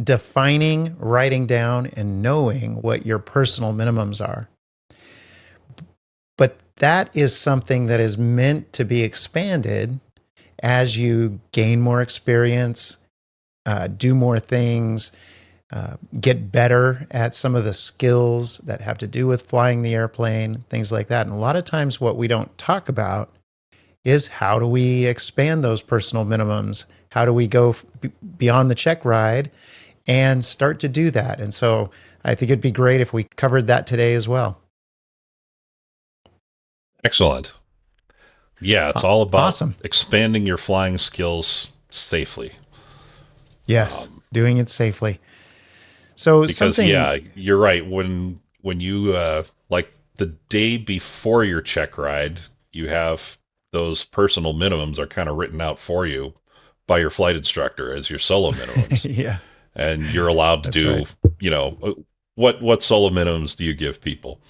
defining, writing down, and knowing what your personal minimums are. But that is something that is meant to be expanded as you gain more experience, do more things, get better at some of the skills that have to do with flying the airplane, things like that. And a lot of times, what we don't talk about is how do we expand those personal minimums? How do we go beyond the check ride and start to do that? And so I think it'd be great if we covered that today as well. Excellent. Yeah, it's all about Awesome. expanding your flying skills safely. Yes, doing it safely. So Because something, yeah, you're right. When you like the day before your check ride, you have those personal minimums are kind of written out for you by your flight instructor as your solo minimums, yeah, and you're allowed to that's right. do, what solo minimums do you give people?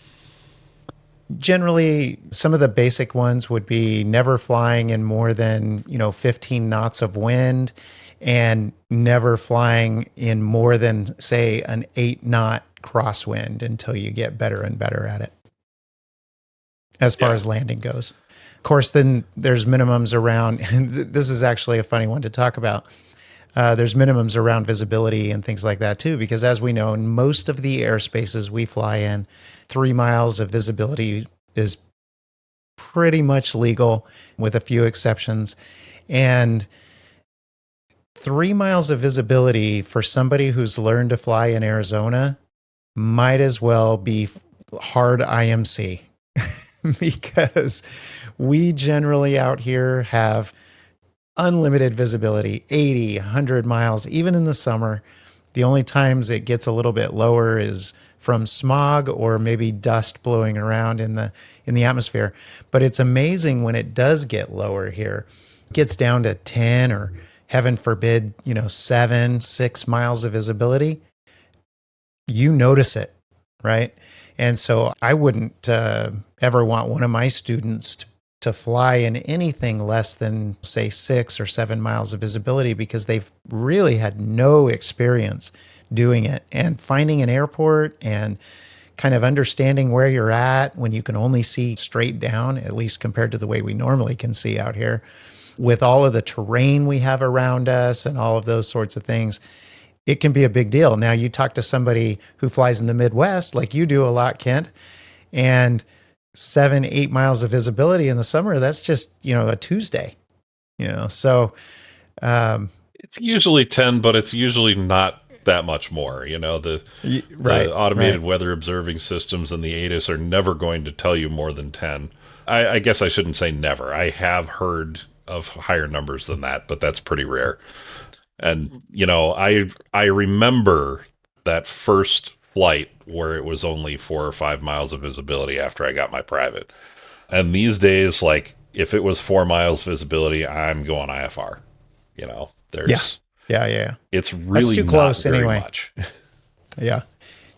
Generally, some of the basic ones would be never flying in more than, 15 knots of wind and never flying in more than, say, an 8-knot crosswind until you get better and better at it as far Yeah. as landing goes. Of course, then there's minimums around, and this is actually a funny one to talk about. There's minimums around visibility and things like that too, because as we know, in most of the airspaces we fly in, 3 miles of visibility is pretty much legal with a few exceptions. And 3 miles of visibility for somebody who's learned to fly in Arizona might as well be hard IMC because we generally out here have unlimited visibility, 80, 100 miles, even in the summer. The only times it gets a little bit lower is from smog or maybe dust blowing around in the atmosphere. But it's amazing when it does get lower here. It gets down to 10 or heaven forbid, 7, 6 miles of visibility. You notice it, right? And so I wouldn't ever want one of my students to fly in anything less than, say, 6 or 7 miles of visibility because they've really had no experience doing it. And finding an airport and kind of understanding where you're at when you can only see straight down, at least compared to the way we normally can see out here, with all of the terrain we have around us and all of those sorts of things, it can be a big deal. Now, you talk to somebody who flies in the Midwest, like you do a lot, Kent, and 7, 8 miles of visibility in the summer, that's just, a Tuesday, so, It's usually 10, but it's usually not that much more. The right, automated right. weather observing systems and the ATIS are never going to tell you more than 10. I guess I shouldn't say never. I have heard of higher numbers than that, but that's pretty rare. And I remember that first flight where it was only 4 or 5 miles of visibility after I got my private. And these days, like if it was 4 miles visibility, I'm going IFR. Yeah, There's yeah, yeah. it's That's really too not close very anyway. much. Yeah.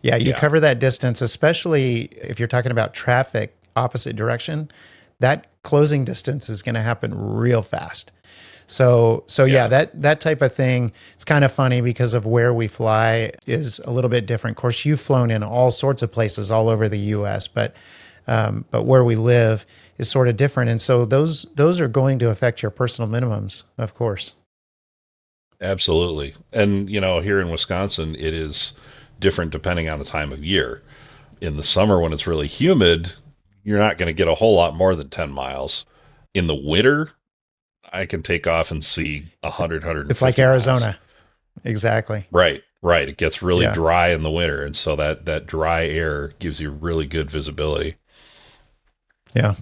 Yeah, you Yeah. cover that distance, especially if you're talking about traffic opposite direction. That closing distance is going to happen real fast. So yeah, Yeah. that type of thing. It's kind of funny because of where we fly is a little bit different. Of course, you've flown in all sorts of places all over the U.S., but where we live is sort of different, and so those are going to affect your personal minimums, of course. Absolutely. And here in Wisconsin, it is different depending on the time of year. In the summer when it's really humid, you're not going to get a whole lot more than 10 miles. In the winter, I can take off and see 100, It's like miles. Arizona, exactly. Right, right. It gets really Yeah. dry in the winter, and so that dry air gives you really good visibility. Yeah.